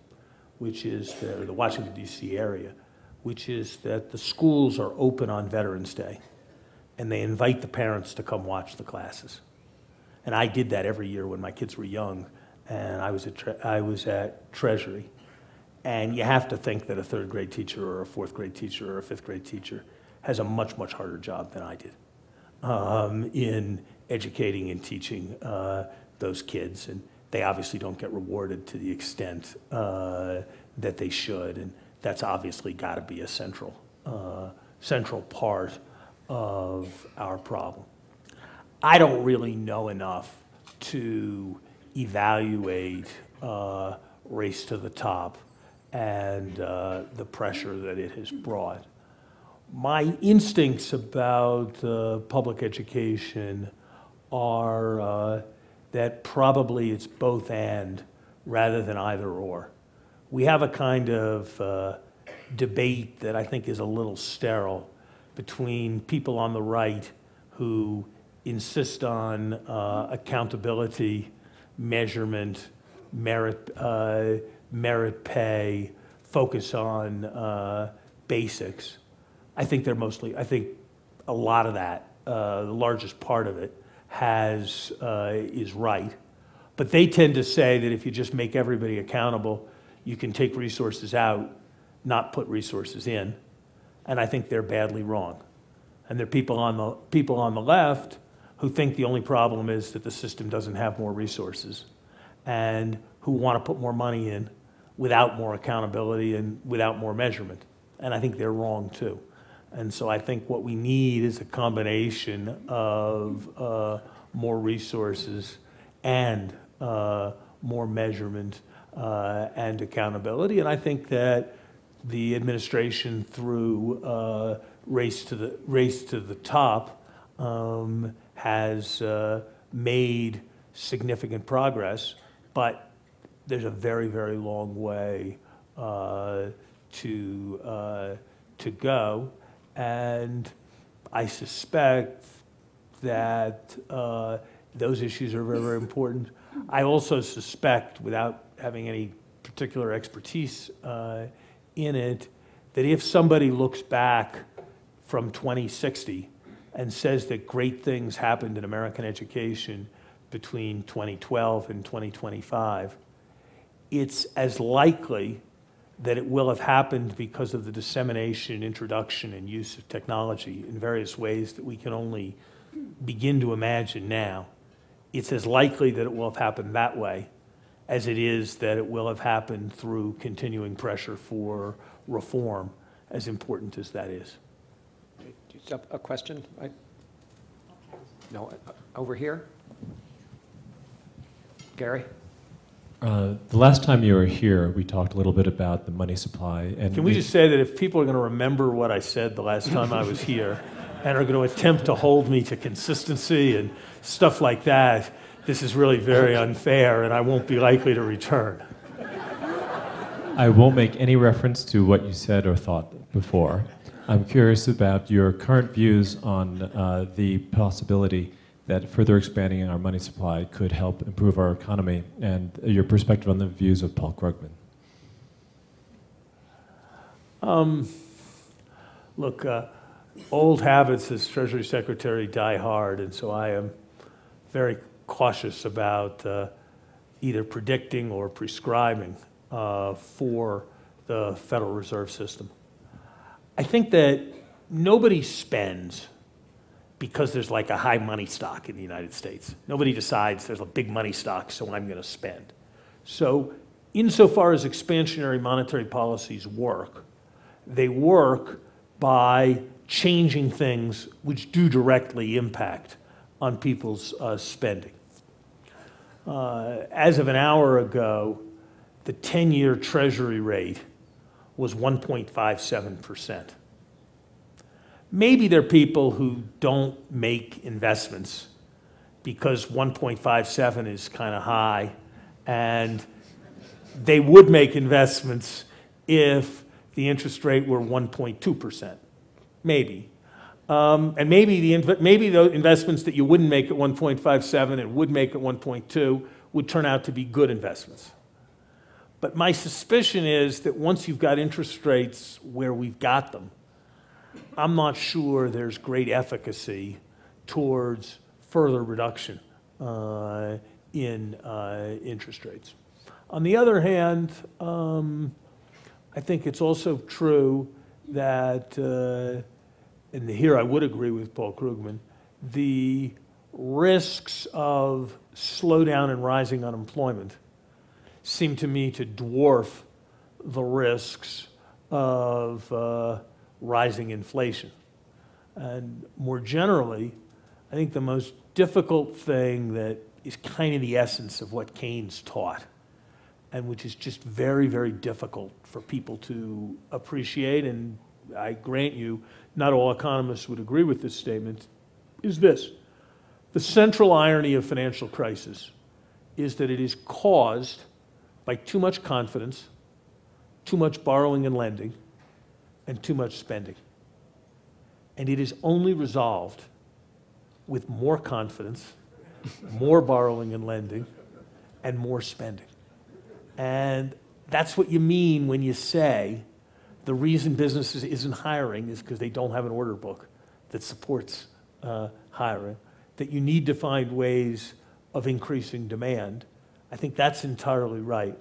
which is the Washington, D.C. area, which is that the schools are open on Veterans Day, and they invite the parents to come watch the classes. And I did that every year when my kids were young, and I was at Treasury. And you have to think that a 3rd grade teacher or a 4th grade teacher or a 5th grade teacher has a much, much harder job than I did in educating and teaching those kids. And they obviously don't get rewarded to the extent that they should. And that's obviously got to be a central part of our problem. I don't really know enough to evaluate Race to the Top and the pressure that it has brought. My instincts about public education are that probably it's both and rather than either or. We have a kind of debate that I think is a little sterile between people on the right who insist on accountability, measurement, merit pay, focus on basics. I think a lot of that, the largest part of it, is right. But they tend to say that if you just make everybody accountable, you can take resources out, not put resources in. And I think they're badly wrong. And there are people on the left who think the only problem is that the system doesn't have more resources, and who want to put more money in without more accountability and without more measurement. And I think they're wrong too. And so I think what we need is a combination of more resources and more measurement and accountability. And I think that the administration, through race to the top, has made significant progress, but there's a very, very long way to go, and I suspect that those issues are very, very important. I also suspect, without having any particular expertise in it, that if somebody looks back from 2060 and says that great things happened in American education between 2012 and 2025, it's as likely that it will have happened because of the dissemination, introduction, and use of technology in various ways that we can only begin to imagine now. It's as likely that it will have happened that way as it is that it will have happened through continuing pressure for reform, as important as that is. Do you have a question? No, over here. Gary? The last time you were here, we talked a little bit about the money supply. And can we just say that if people are going to remember what I said the last time I was here and are going to attempt to hold me to consistency and stuff like that, this is really very unfair, and I won't be likely to return. I won't make any reference to what you said or thought before. I'm curious about your current views on the possibility that further expanding our money supply could help improve our economy, and your perspective on the views of Paul Krugman. Look, old habits as Treasury Secretary die hard, and so I am very cautious about either predicting or prescribing for the Federal Reserve System. I think that nobody spends because there's like a high money stock in the United States. Nobody decides there's a big money stock, so I'm going to spend. So insofar as expansionary monetary policies work, they work by changing things which do directly impact on people's spending. As of an hour ago, the 10-year Treasury rate was 1.57%. Maybe there are people who don't make investments because 1.57 is kind of high, and they would make investments if the interest rate were 1.2%. Maybe. And maybe the investments that you wouldn't make at 1.57 and would make at 1.2 would turn out to be good investments. But my suspicion is that once you've got interest rates where we've got them, I'm not sure there's great efficacy towards further reduction in interest rates. On the other hand, I think it's also true that, and here I would agree with Paul Krugman, the risks of slowdown and rising unemployment seem to me to dwarf the risks of rising inflation. And more generally, I think the most difficult thing that is kind of the essence of what Keynes taught, and which is just very, very difficult for people to appreciate, and I grant you, not all economists would agree with this statement, is this. The central irony of financial crisis is that it is caused by too much confidence, too much borrowing and lending, and too much spending. And it is only resolved with more confidence, more borrowing and lending, and more spending. And that's what you mean when you say the reason businesses isn't hiring is because they don't have an order book that supports hiring, that you need to find ways of increasing demand. I think that's entirely right.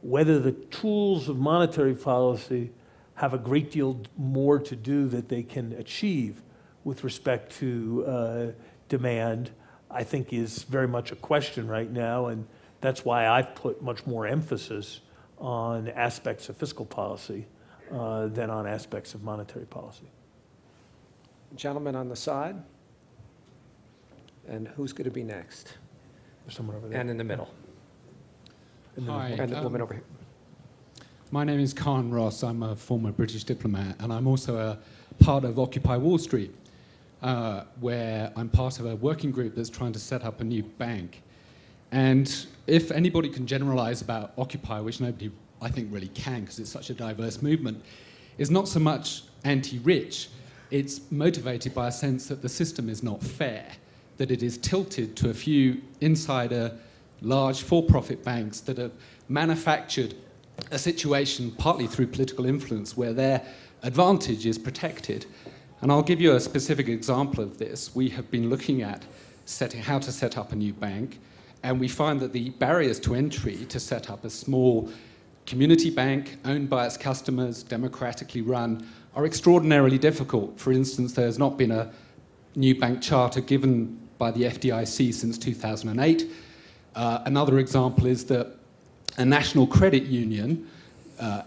Whether the tools of monetary policy have a great deal more to do that they can achieve with respect to demand, I think is very much a question right now, and that's why I've put much more emphasis on aspects of fiscal policy than on aspects of monetary policy. Gentleman on the side. And who's going to be next? There's someone over there. And in the middle. Hi. And the woman over here. My name is Khan Ross. I'm a former British diplomat, and I'm also a part of Occupy Wall Street, where I'm part of a working group that's trying to set up a new bank. And if anybody can generalize about Occupy, which nobody, I think, really can, because it's such a diverse movement, is not so much anti-rich, it's motivated by a sense that the system is not fair, that it is tilted to a few insider, large for-profit banks that have manufactured a situation partly through political influence where their advantage is protected. And I'll give you a specific example of this. We have been looking at how to set up a new bank, and we find that the barriers to entry to set up a small community bank owned by its customers, democratically run, are extraordinarily difficult. For instance, there has not been a new bank charter given by the FDIC since 2008. Another example is that a national credit union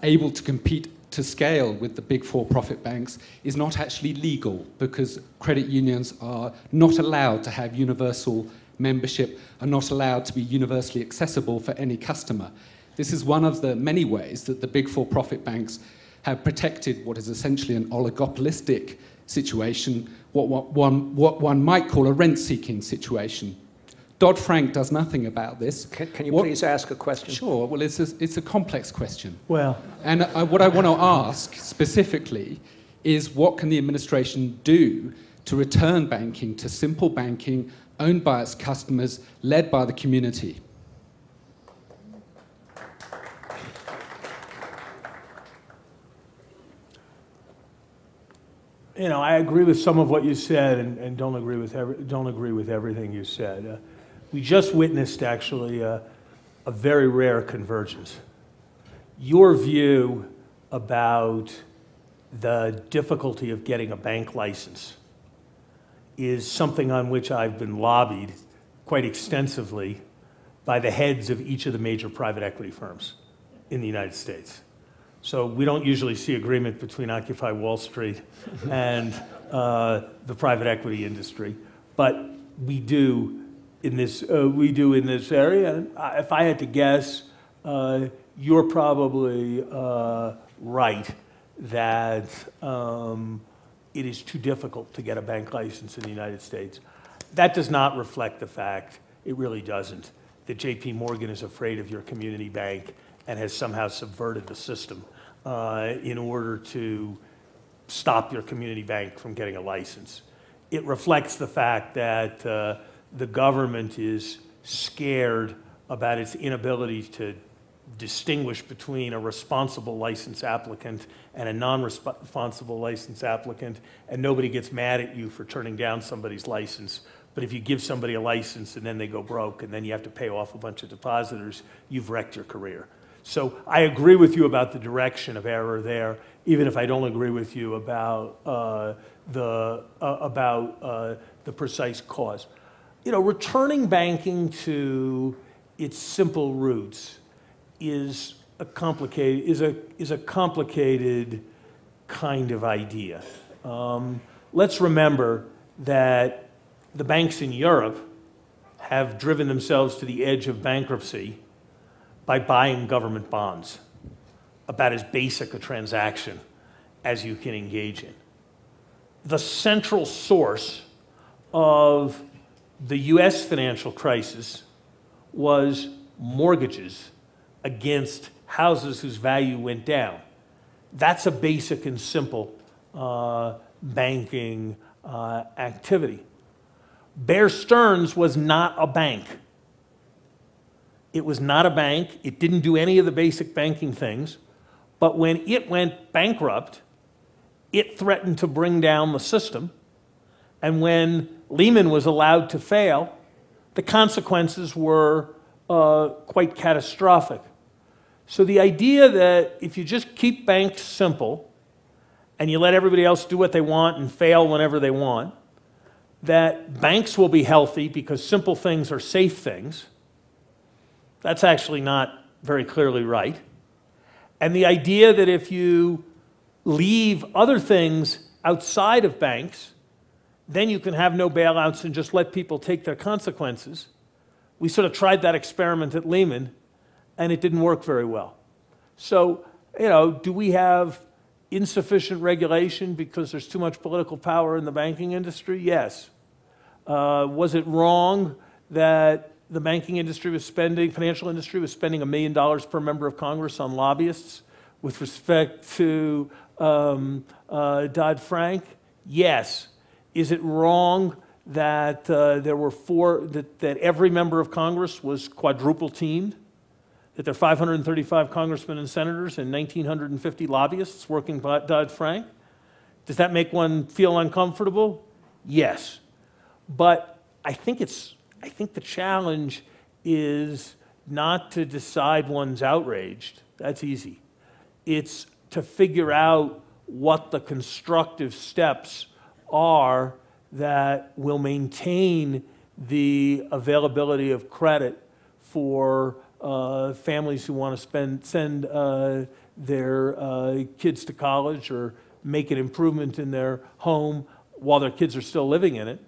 able to compete to scale with the big for-profit banks is not actually legal, because credit unions are not allowed to have universal membership, are not allowed to be universally accessible for any customer. This is one of the many ways that the big for-profit banks have protected what is essentially an oligopolistic situation, what one might call a rent-seeking situation. Dodd-Frank does nothing about this. Can you please ask a question? Sure. Well, it's a complex question. Well, And what I want to ask specifically is, what can the administration do to return banking to simple banking, owned by its customers, led by the community? you know, I agree with some of what you said, and don't agree with everything you said. We just witnessed, actually, a very rare convergence. Your view about the difficulty of getting a bank license is something on which I've been lobbied quite extensively by the heads of each of the major private equity firms in the United States. So we don't usually see agreement between Occupy Wall Street and the private equity industry, but we do in this area. And if I had to guess, you're probably right that it is too difficult to get a bank license in the United States. That does not reflect the fact, it really doesn't, that JP Morgan is afraid of your community bank and has somehow subverted the system in order to stop your community bank from getting a license. It reflects the fact that the government is scared about its inability to distinguish between a responsible license applicant and a non-responsible license applicant, and nobody gets mad at you for turning down somebody's license. But if you give somebody a license and then they go broke and then you have to pay off a bunch of depositors, you've wrecked your career. So I agree with you about the direction of error there, even if I don't agree with you about the precise cause. You know, returning banking to its simple roots is a complicated kind of idea. Let's remember that the banks in Europe have driven themselves to the edge of bankruptcy by buying government bonds, about as basic a transaction as you can engage in. The central source of the US financial crisis was mortgages against houses whose value went down. That's a basic and simple banking activity. Bear Stearns was not a bank. It was not a bank. It didn't do any of the basic banking things. But when it went bankrupt, it threatened to bring down the system. And when Lehman was allowed to fail, the consequences were quite catastrophic. So the idea that if you just keep banks simple and you let everybody else do what they want and fail whenever they want, that banks will be healthy because simple things are safe things, that's actually not very clearly right. And the idea that if you leave other things outside of banks then you can have no bailouts and just let people take their consequences. We sort of tried that experiment at Lehman, and it didn't work very well. So, do we have insufficient regulation because there's too much political power in the banking industry? Yes. Was it wrong that the banking industry was spending, financial industry was spending $1 million per member of Congress on lobbyists with respect to Dodd-Frank? Yes. Is it wrong that there were that every member of Congress was quadruple teamed? That there are 535 congressmen and senators and 1,950 lobbyists working Dodd-Frank? Does that make one feel uncomfortable? Yes. But I think the challenge is not to decide one's outraged. That's easy. It's to figure out what the constructive steps are that will maintain the availability of credit for families who want to send their kids to college or make an improvement in their home while their kids are still living in it,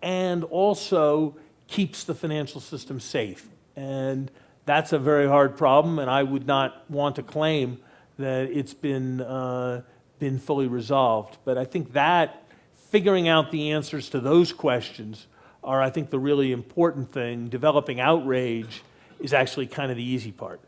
and also keeps the financial system safe. And that's a very hard problem, and I would not want to claim that it's been fully resolved. But I think that figuring out the answers to those questions are, I think, the really important thing. Developing outrage is actually kind of the easy part.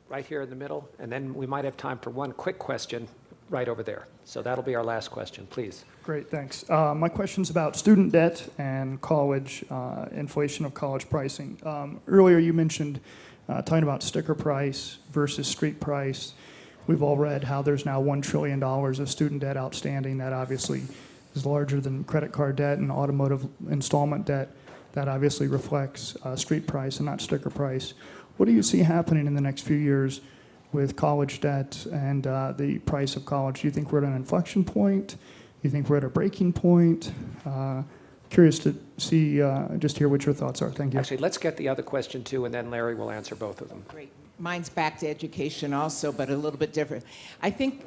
Right here in the middle, and then we might have time for one quick question right over there. So that'll be our last question, please. Great, thanks. My question's about student debt and college, inflation of college pricing. Earlier you mentioned talking about sticker price versus street price. We've all read how there's now $1 trillion of student debt outstanding. That obviously is larger than credit card debt and automotive installment debt. That obviously reflects street price and not sticker price. What do you see happening in the next few years with college debt and the price of college? Do you think we're at an inflection point? Do you think we're at a breaking point? Curious to see, just hear what your thoughts are. Thank you. Actually, let's get the other question too, and then Larry will answer both of them. Great. Mine's back to education also, but a little bit different. I think,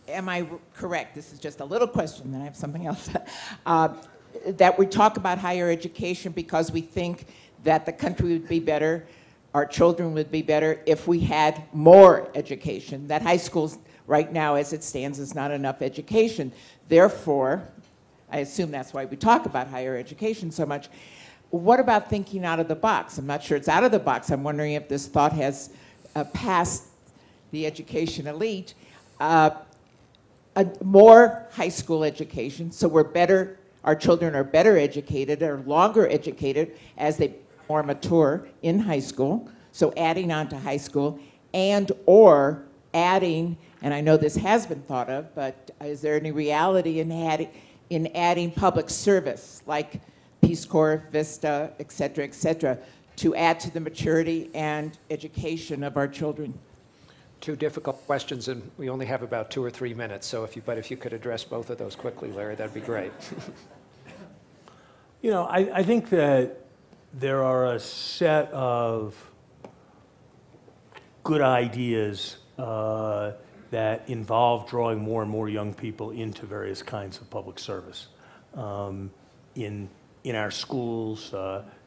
am I correct? This is just a little question, then I have something else. That we talk about higher education because we think that the country would be better, our children would be better if we had more education. That high schools right now, as it stands, is not enough education. Therefore, I assume that's why we talk about higher education so much. What about thinking out of the box? I'm not sure it's out of the box. I'm wondering if this thought has passed the education elite. More high school education, so we're better, our children are better educated, or longer educated as they become more mature in high school. So adding on to high school, and or adding, and I know this has been thought of, but is there any reality in adding public service like Peace Corps, Vista, et cetera, to add to the maturity and education of our children? Two difficult questions, and we only have about 2 or 3 minutes. So if you could address both of those quickly, Larry, that'd be great. I think that there are a set of good ideas that involve drawing more and more young people into various kinds of public service. In our schools,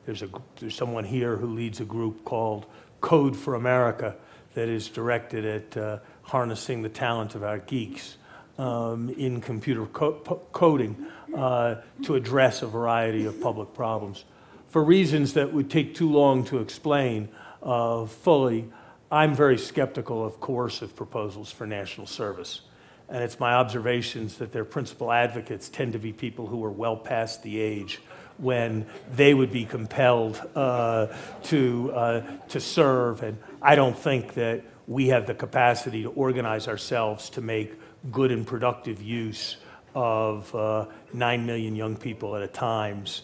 there's someone here who leads a group called Code for America that is directed at harnessing the talent of our geeks in computer coding to address a variety of public problems. For reasons that would take too long to explain fully, I'm very skeptical of coercive proposals for national service. And it's my observations that their principal advocates tend to be people who are well past the age when they would be compelled to serve. And I don't think that we have the capacity to organize ourselves to make good and productive use of 9 million young people at a time's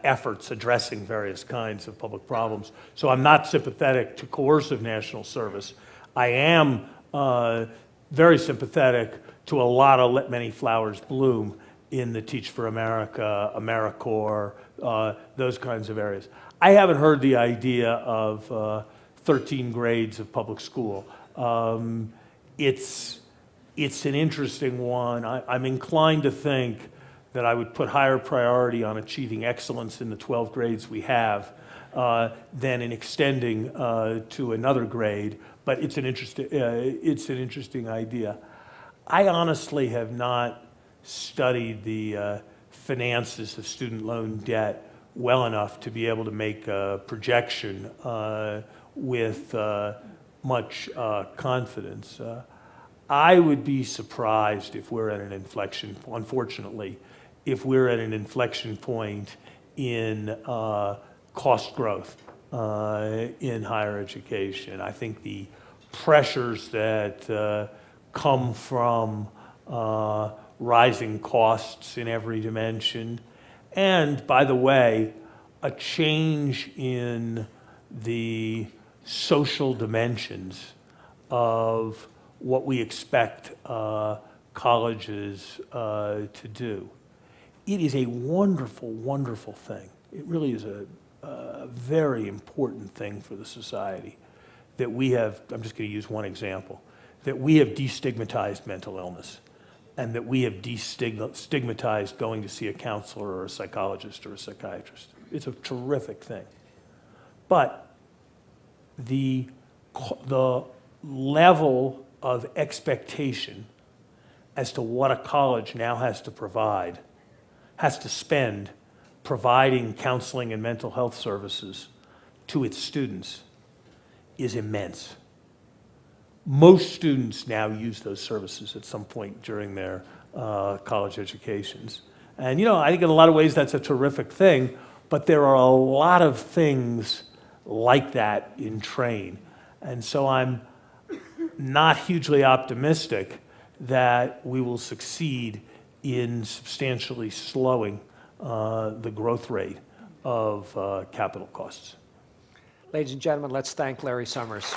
efforts addressing various kinds of public problems. So I'm not sympathetic to coercive national service. I am very sympathetic to a lot of Let Many Flowers Bloom in the Teach for America, AmeriCorps, those kinds of areas. I haven't heard the idea of 13 grades of public school. It's it's an interesting one. I'm inclined to think that I would put higher priority on achieving excellence in the 12 grades we have than in extending to another grade. But it's an interesting idea. I honestly have not studied the finances of student loan debt well enough to be able to make a projection with much confidence. I would be surprised if we're at an inflection, unfortunately, if we're at an inflection point in cost growth in higher education. I think the pressures that come from rising costs in every dimension, and, by the way, a change in the social dimensions of what we expect colleges to do. It is a wonderful, wonderful thing. It really is a very important thing for the society that we have, I'm just going to use one example, that we have destigmatized mental illness and that we have destigmatized going to see a counselor or a psychologist or a psychiatrist. It's a terrific thing. But the level of expectation as to what a college now has to provide, has to spend providing counseling and mental health services to its students is immense. Most students now use those services at some point during their college educations. And you know, I think in a lot of ways that's a terrific thing, but there are a lot of things like that in train. And so I'm not hugely optimistic that we will succeed in substantially slowing the growth rate of capital costs. Ladies and gentlemen, let's thank Larry Summers.